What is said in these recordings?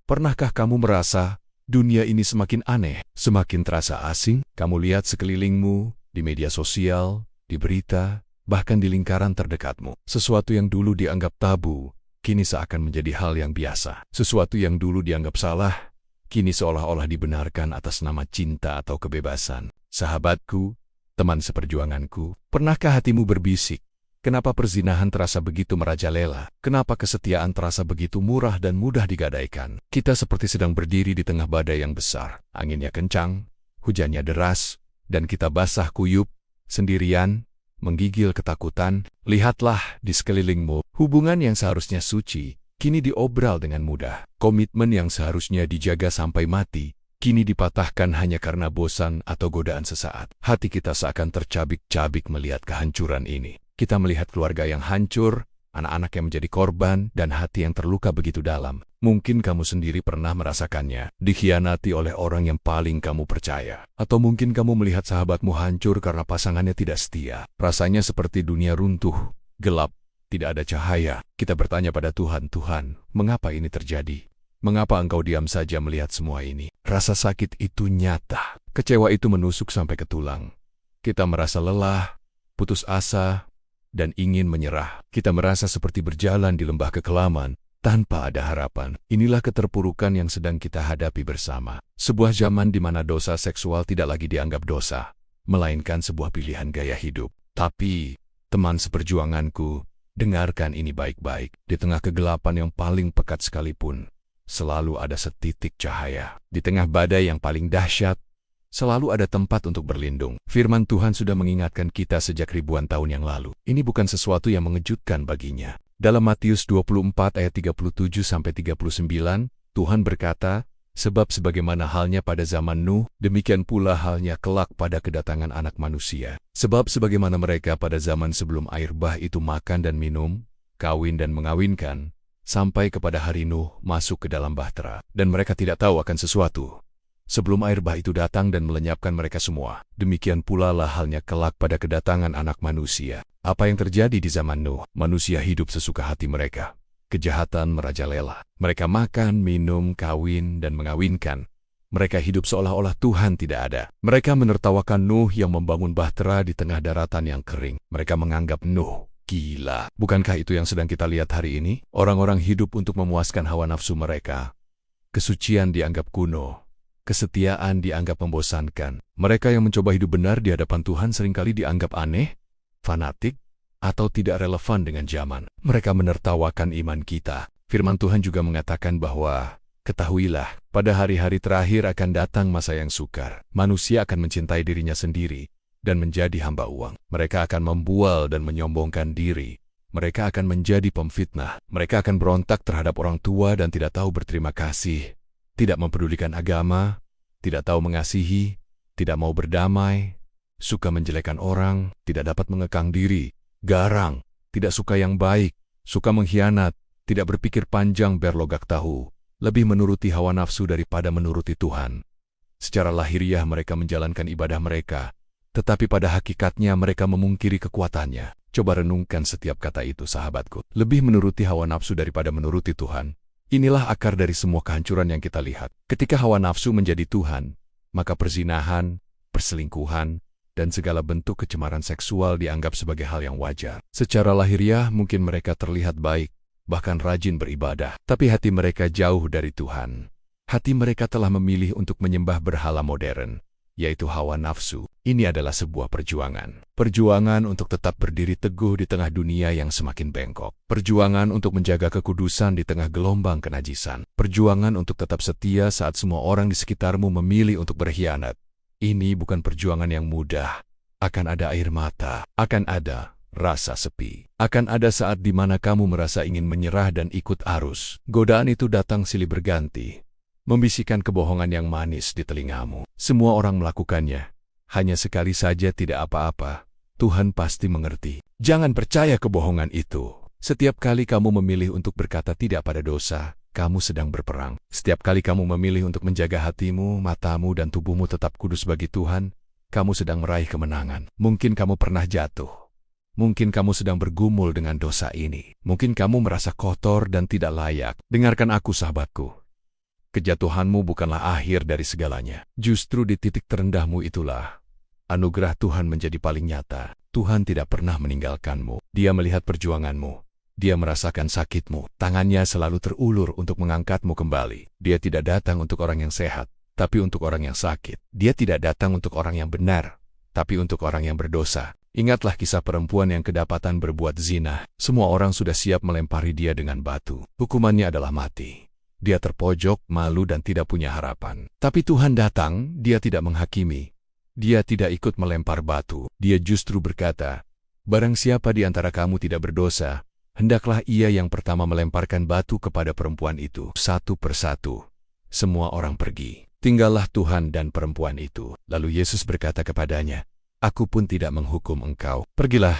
Pernahkah kamu merasa dunia ini semakin aneh, semakin terasa asing? Kamu lihat sekelilingmu, di media sosial, di berita, bahkan di lingkaran terdekatmu. Sesuatu yang dulu dianggap tabu, kini seakan menjadi hal yang biasa. Sesuatu yang dulu dianggap salah, kini seolah-olah dibenarkan atas nama cinta atau kebebasan. Sahabatku, teman seperjuanganku, pernahkah hatimu berbisik? Kenapa perzinahan terasa begitu merajalela? Kenapa kesetiaan terasa begitu murah dan mudah digadaikan? Kita seperti sedang berdiri di tengah badai yang besar. Anginnya kencang, hujannya deras, dan kita basah kuyup, sendirian, menggigil ketakutan. Lihatlah di sekelilingmu, hubungan yang seharusnya suci, kini diobral dengan mudah. Komitmen yang seharusnya dijaga sampai mati, kini dipatahkan hanya karena bosan atau godaan sesaat. Hati kita seakan tercabik-cabik melihat kehancuran ini. Kita melihat keluarga yang hancur, anak-anak yang menjadi korban, dan hati yang terluka begitu dalam. Mungkin kamu sendiri pernah merasakannya, dikhianati oleh orang yang paling kamu percaya. Atau mungkin kamu melihat sahabatmu hancur karena pasangannya tidak setia. Rasanya seperti dunia runtuh, gelap, tidak ada cahaya. Kita bertanya pada Tuhan, Tuhan, mengapa ini terjadi? Mengapa Engkau diam saja melihat semua ini? Rasa sakit itu nyata. Kecewa itu menusuk sampai ke tulang. Kita merasa lelah, putus asa, dan ingin menyerah. Kita merasa seperti berjalan di lembah kekelaman, tanpa ada harapan. Inilah keterpurukan yang sedang kita hadapi bersama. Sebuah zaman di mana dosa seksual tidak lagi dianggap dosa, melainkan sebuah pilihan gaya hidup. Tapi, teman seperjuanganku, dengarkan ini baik-baik. Di tengah kegelapan yang paling pekat sekalipun, selalu ada setitik cahaya. Di tengah badai yang paling dahsyat, selalu ada tempat untuk berlindung. Firman Tuhan sudah mengingatkan kita sejak ribuan tahun yang lalu. Ini bukan sesuatu yang mengejutkan baginya. Dalam Matius 24 ayat 37-39, Tuhan berkata, sebab sebagaimana halnya pada zaman Nuh, demikian pula halnya kelak pada kedatangan Anak Manusia. Sebab sebagaimana mereka pada zaman sebelum air bah itu makan dan minum, kawin dan mengawinkan, sampai kepada hari Nuh masuk ke dalam bahtera, dan mereka tidak tahu akan sesuatu. Sebelum air bah itu datang dan melenyapkan mereka semua, demikian pula lah halnya kelak pada kedatangan Anak Manusia. Apa yang terjadi di zaman Nuh? Manusia hidup sesuka hati mereka. Kejahatan merajalela. Mereka makan, minum, kawin, dan mengawinkan. Mereka hidup seolah-olah Tuhan tidak ada. Mereka menertawakan Nuh yang membangun bahtera di tengah daratan yang kering. Mereka menganggap Nuh gila. Bukankah itu yang sedang kita lihat hari ini? Orang-orang hidup untuk memuaskan hawa nafsu mereka. Kesucian dianggap kuno. Kesetiaan dianggap membosankan. Mereka yang mencoba hidup benar di hadapan Tuhan seringkali dianggap aneh, fanatik, atau tidak relevan dengan zaman. Mereka menertawakan iman kita. Firman Tuhan juga mengatakan bahwa, ketahuilah, pada hari-hari terakhir akan datang masa yang sukar. Manusia akan mencintai dirinya sendiri dan menjadi hamba uang. Mereka akan membual dan menyombongkan diri. Mereka akan menjadi pemfitnah. Mereka akan berontak terhadap orang tua dan tidak tahu berterima kasih. Tidak mempedulikan agama, tidak tahu mengasihi, tidak mau berdamai, suka menjelekkan orang, tidak dapat mengekang diri, garang, tidak suka yang baik, suka mengkhianat, tidak berpikir panjang berlogak tahu, lebih menuruti hawa nafsu daripada menuruti Tuhan. Secara lahiriah mereka menjalankan ibadah mereka, tetapi pada hakikatnya mereka memungkiri kekuatannya. Coba renungkan setiap kata itu, sahabatku. Lebih menuruti hawa nafsu daripada menuruti Tuhan. Inilah akar dari semua kehancuran yang kita lihat. Ketika hawa nafsu menjadi Tuhan, maka perzinahan, perselingkuhan, dan segala bentuk kecemaran seksual dianggap sebagai hal yang wajar. Secara lahiriah mungkin mereka terlihat baik, bahkan rajin beribadah, tapi hati mereka jauh dari Tuhan. Hati mereka telah memilih untuk menyembah berhala modern, yaitu hawa nafsu. Ini adalah sebuah perjuangan. Perjuangan untuk tetap berdiri teguh di tengah dunia yang semakin bengkok. Perjuangan untuk menjaga kekudusan di tengah gelombang kenajisan. Perjuangan untuk tetap setia saat semua orang di sekitarmu memilih untuk berkhianat. Ini bukan perjuangan yang mudah. Akan ada air mata. Akan ada rasa sepi. Akan ada saat di mana kamu merasa ingin menyerah dan ikut arus. Godaan itu datang silih berganti, membisikkan kebohongan yang manis di telingamu. Semua orang melakukannya. Hanya sekali saja tidak apa-apa. Tuhan pasti mengerti. Jangan percaya kebohongan itu. Setiap kali kamu memilih untuk berkata tidak pada dosa, kamu sedang berperang. Setiap kali kamu memilih untuk menjaga hatimu, matamu, dan tubuhmu tetap kudus bagi Tuhan, kamu sedang meraih kemenangan. Mungkin kamu pernah jatuh. Mungkin kamu sedang bergumul dengan dosa ini. Mungkin kamu merasa kotor dan tidak layak. Dengarkan aku, sahabatku. kejatuhanmu bukanlah akhir dari segalanya. Justru di titik terendahmu itulah anugerah Tuhan menjadi paling nyata. Tuhan tidak pernah meninggalkanmu. Dia melihat perjuanganmu. Dia merasakan sakitmu. Tangannya selalu terulur untuk mengangkatmu kembali. Dia tidak datang untuk orang yang sehat, tapi untuk orang yang sakit. Dia tidak datang untuk orang yang benar, tapi untuk orang yang berdosa. Ingatlah kisah perempuan yang kedapatan berbuat zina. Semua orang sudah siap melempari dia dengan batu. Hukumannya adalah mati. Dia terpojok, malu dan tidak punya harapan. Tapi Tuhan datang, dia tidak menghakimi. Dia tidak ikut melempar batu. Dia justru berkata, "Barang siapa di antara kamu tidak berdosa, hendaklah ia yang pertama melemparkan batu kepada perempuan itu." Satu persatu, semua orang pergi. Tinggallah Tuhan dan perempuan itu. Lalu Yesus berkata kepadanya, "Aku pun tidak menghukum engkau. Pergilah,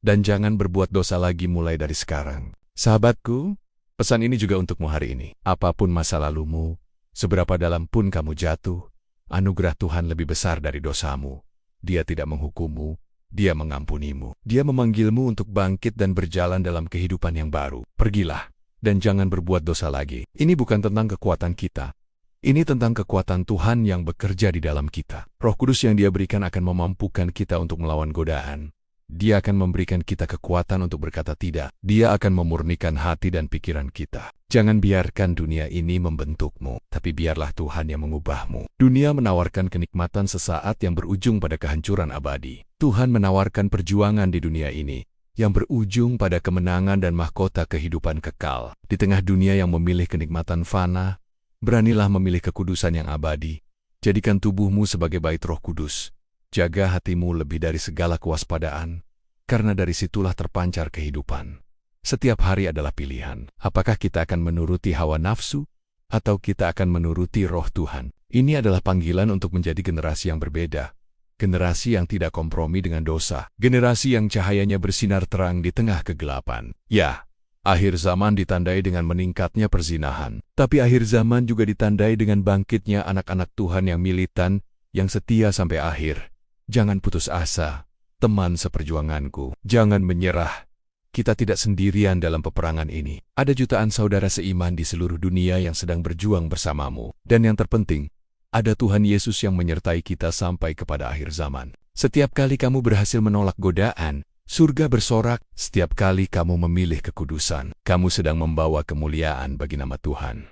dan jangan berbuat dosa lagi mulai dari sekarang." Sahabatku, pesan ini juga untukmu hari ini. Apapun masa lalumu, seberapa dalam pun kamu jatuh, anugerah Tuhan lebih besar dari dosamu. Dia tidak menghukummu, Dia mengampunimu. Dia memanggilmu untuk bangkit dan berjalan dalam kehidupan yang baru. Pergilah, dan jangan berbuat dosa lagi. Ini bukan tentang kekuatan kita. Ini tentang kekuatan Tuhan yang bekerja di dalam kita. Roh Kudus yang Dia berikan akan memampukan kita untuk melawan godaan. Dia akan memberikan kita kekuatan untuk berkata tidak. Dia akan memurnikan hati dan pikiran kita. Jangan biarkan dunia ini membentukmu, tapi biarlah Tuhan yang mengubahmu. Dunia menawarkan kenikmatan sesaat yang berujung pada kehancuran abadi. Tuhan menawarkan perjuangan di dunia ini, yang berujung pada kemenangan dan mahkota kehidupan kekal. Di tengah dunia yang memilih kenikmatan fana, beranilah memilih kekudusan yang abadi. Jadikan tubuhmu sebagai bait Roh Kudus. Jaga hatimu lebih dari segala kewaspadaan, karena dari situlah terpancar kehidupan. Setiap hari adalah pilihan. Apakah kita akan menuruti hawa nafsu, atau kita akan menuruti Roh Tuhan? Ini adalah panggilan untuk menjadi generasi yang berbeda. Generasi yang tidak kompromi dengan dosa. Generasi yang cahayanya bersinar terang di tengah kegelapan. Ya, akhir zaman ditandai dengan meningkatnya perzinahan. Tapi akhir zaman juga ditandai dengan bangkitnya anak-anak Tuhan yang militan, yang setia sampai akhir. Jangan putus asa, teman seperjuanganku. Jangan menyerah. Kita tidak sendirian dalam peperangan ini. Ada jutaan saudara seiman di seluruh dunia yang sedang berjuang bersamamu. Dan yang terpenting, ada Tuhan Yesus yang menyertai kita sampai kepada akhir zaman. Setiap kali kamu berhasil menolak godaan, surga bersorak. Setiap kali kamu memilih kekudusan, kamu sedang membawa kemuliaan bagi nama Tuhan.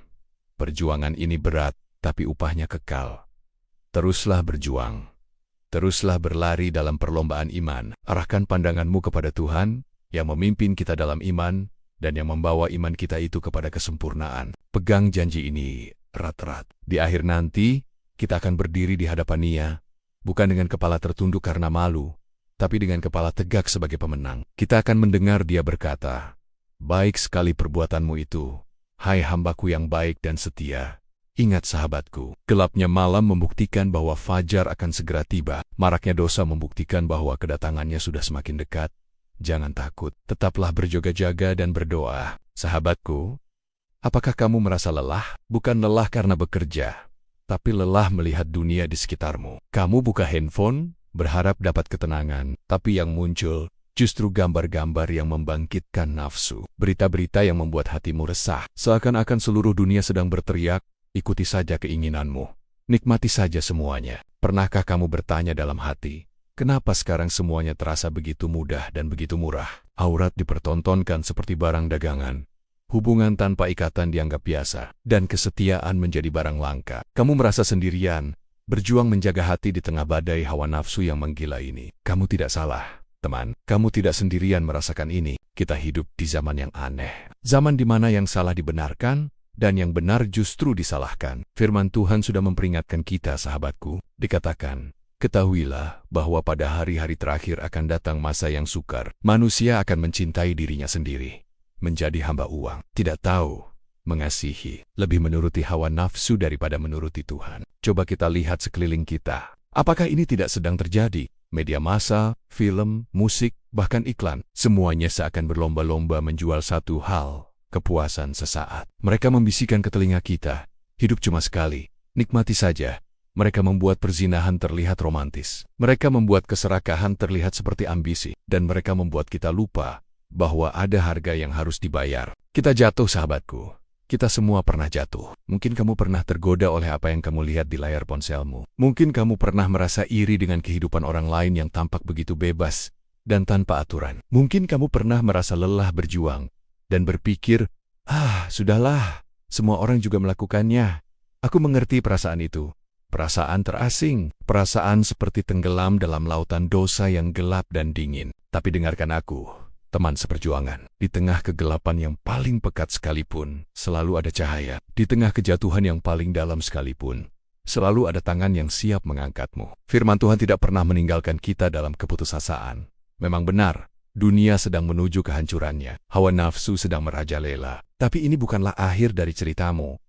Perjuangan ini berat, tapi upahnya kekal. Teruslah berjuang. Teruslah berlari dalam perlombaan iman. Arahkan pandanganmu kepada Tuhan, yang memimpin kita dalam iman, dan yang membawa iman kita itu kepada kesempurnaan. Pegang janji ini erat-erat. Di akhir nanti, kita akan berdiri di hadapan Dia, bukan dengan kepala tertunduk karena malu, tapi dengan kepala tegak sebagai pemenang. Kita akan mendengar Dia berkata, "Baik sekali perbuatanmu itu, hai hambaku yang baik dan setia." Ingat sahabatku, gelapnya malam membuktikan bahwa fajar akan segera tiba. Maraknya dosa membuktikan bahwa kedatangannya sudah semakin dekat. Jangan takut, tetaplah berjaga-jaga dan berdoa. Sahabatku, apakah kamu merasa lelah? Bukan lelah karena bekerja, tapi lelah melihat dunia di sekitarmu. Kamu buka handphone, berharap dapat ketenangan, tapi yang muncul justru gambar-gambar yang membangkitkan nafsu. Berita-berita yang membuat hatimu resah. Seakan-akan seluruh dunia sedang berteriak, ikuti saja keinginanmu. Nikmati saja semuanya. Pernahkah kamu bertanya dalam hati, kenapa sekarang semuanya terasa begitu mudah dan begitu murah? Aurat dipertontonkan seperti barang dagangan. Hubungan tanpa ikatan dianggap biasa, dan kesetiaan menjadi barang langka. Kamu merasa sendirian, berjuang menjaga hati di tengah badai hawa nafsu yang menggila ini. Kamu tidak salah, teman. Kamu tidak sendirian merasakan ini. Kita hidup di zaman yang aneh. Zaman di mana yang salah dibenarkan, dan yang benar justru disalahkan. Firman Tuhan sudah memperingatkan kita, sahabatku. Dikatakan, ketahuilah bahwa pada hari-hari terakhir akan datang masa yang sukar. Manusia akan mencintai dirinya sendiri, menjadi hamba uang, tidak tahu mengasihi, lebih menuruti hawa nafsu daripada menuruti Tuhan. Coba kita lihat sekeliling kita. Apakah ini tidak sedang terjadi? Media massa, film, musik, bahkan iklan, semuanya seakan berlomba-lomba menjual satu hal, kepuasan sesaat. Mereka membisikkan ke telinga kita, hidup cuma sekali, nikmati saja. Mereka membuat perzinahan terlihat romantis. Mereka membuat keserakahan terlihat seperti ambisi. Dan mereka membuat kita lupa bahwa ada harga yang harus dibayar. Kita jatuh, sahabatku. Kita semua pernah jatuh. Mungkin kamu pernah tergoda oleh apa yang kamu lihat di layar ponselmu. Mungkin kamu pernah merasa iri dengan kehidupan orang lain yang tampak begitu bebas dan tanpa aturan. Mungkin kamu pernah merasa lelah berjuang dan berpikir, sudahlah, semua orang juga melakukannya. Aku mengerti perasaan itu. Perasaan terasing, perasaan seperti tenggelam dalam lautan dosa yang gelap dan dingin. Tapi dengarkan aku, teman seperjuangan. Di tengah kegelapan yang paling pekat sekalipun, selalu ada cahaya. Di tengah kejatuhan yang paling dalam sekalipun, selalu ada tangan yang siap mengangkatmu. Firman Tuhan tidak pernah meninggalkan kita dalam keputusasaan. Memang benar, dunia sedang menuju kehancurannya. Hawa nafsu sedang merajalela. Tapi ini bukanlah akhir dari ceritamu.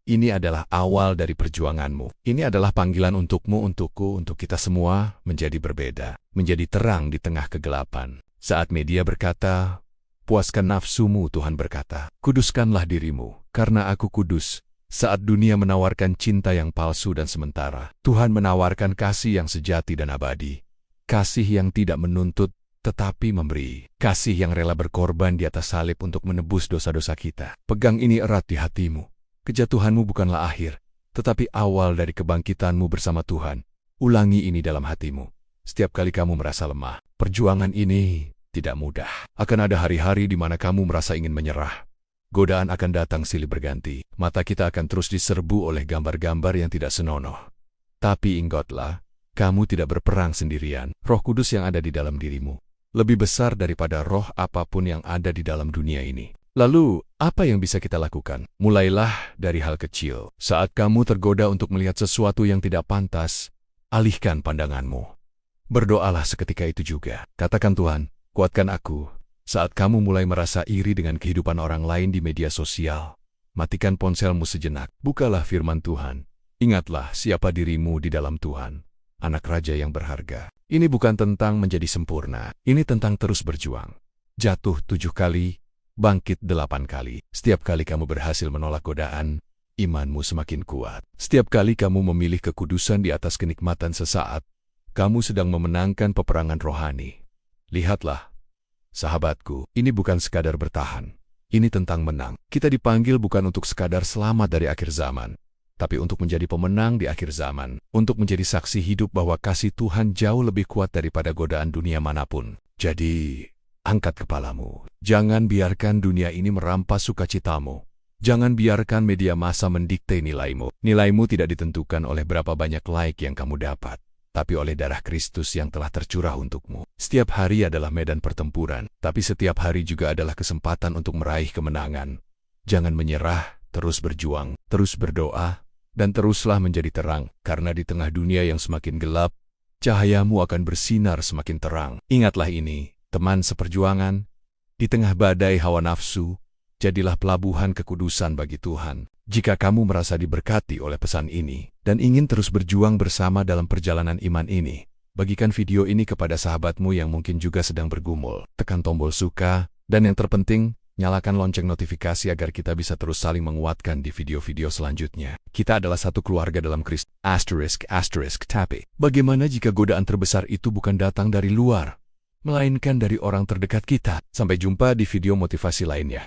Ini adalah awal dari perjuanganmu. Ini adalah panggilan untukmu, untukku, untuk kita semua menjadi berbeda. Menjadi terang di tengah kegelapan. Saat media berkata, puaskan nafsumu, Tuhan berkata, kuduskanlah dirimu, karena aku kudus. Saat dunia menawarkan cinta yang palsu dan sementara, Tuhan menawarkan kasih yang sejati dan abadi. Kasih yang tidak menuntut, tetapi memberi. Kasih yang rela berkorban di atas salib untuk menebus dosa-dosa kita. Pegang ini erat di hatimu. Kejatuhanmu bukanlah akhir, tetapi awal dari kebangkitanmu bersama Tuhan. Ulangi ini dalam hatimu. Setiap kali kamu merasa lemah, perjuangan ini tidak mudah. Akan ada hari-hari di mana kamu merasa ingin menyerah. Godaan akan datang silih berganti. Mata kita akan terus diserbu oleh gambar-gambar yang tidak senonoh. Tapi ingatlah, kamu tidak berperang sendirian. Roh Kudus yang ada di dalam dirimu lebih besar daripada roh apapun yang ada di dalam dunia ini. Lalu, apa yang bisa kita lakukan? Mulailah dari hal kecil. Saat kamu tergoda untuk melihat sesuatu yang tidak pantas, alihkan pandanganmu. Berdoalah seketika itu juga. Katakan, Tuhan, kuatkan aku. Saat kamu mulai merasa iri dengan kehidupan orang lain di media sosial, matikan ponselmu sejenak. Bukalah firman Tuhan. Ingatlah siapa dirimu di dalam Tuhan, anak raja yang berharga. Ini bukan tentang menjadi sempurna. Ini tentang terus berjuang. Jatuh 7 kali, bangkit 8 kali. Setiap kali kamu berhasil menolak godaan, imanmu semakin kuat. Setiap kali kamu memilih kekudusan di atas kenikmatan sesaat, kamu sedang memenangkan peperangan rohani. Lihatlah, sahabatku, ini bukan sekadar bertahan. Ini tentang menang. Kita dipanggil bukan untuk sekadar selamat dari akhir zaman, tapi untuk menjadi pemenang di akhir zaman. Untuk menjadi saksi hidup bahwa kasih Tuhan jauh lebih kuat daripada godaan dunia manapun. Jadi, angkat kepalamu. Jangan biarkan dunia ini merampas sukacitamu. Jangan biarkan media massa mendikte nilaimu. Nilaimu tidak ditentukan oleh berapa banyak like yang kamu dapat, tapi oleh darah Kristus yang telah tercurah untukmu. Setiap hari adalah medan pertempuran, tapi setiap hari juga adalah kesempatan untuk meraih kemenangan. Jangan menyerah, terus berjuang, terus berdoa, dan teruslah menjadi terang, karena di tengah dunia yang semakin gelap, cahayamu akan bersinar semakin terang. Ingatlah ini, teman seperjuangan, di tengah badai hawa nafsu, jadilah pelabuhan kekudusan bagi Tuhan. Jika kamu merasa diberkati oleh pesan ini, dan ingin terus berjuang bersama dalam perjalanan iman ini, bagikan video ini kepada sahabatmu yang mungkin juga sedang bergumul. Tekan tombol suka, dan yang terpenting, nyalakan lonceng notifikasi agar kita bisa terus saling menguatkan di video-video selanjutnya. Kita adalah satu keluarga dalam Kristus. Tapi, bagaimana jika godaan terbesar itu bukan datang dari luar, melainkan dari orang terdekat kita? Sampai jumpa di video motivasi lainnya.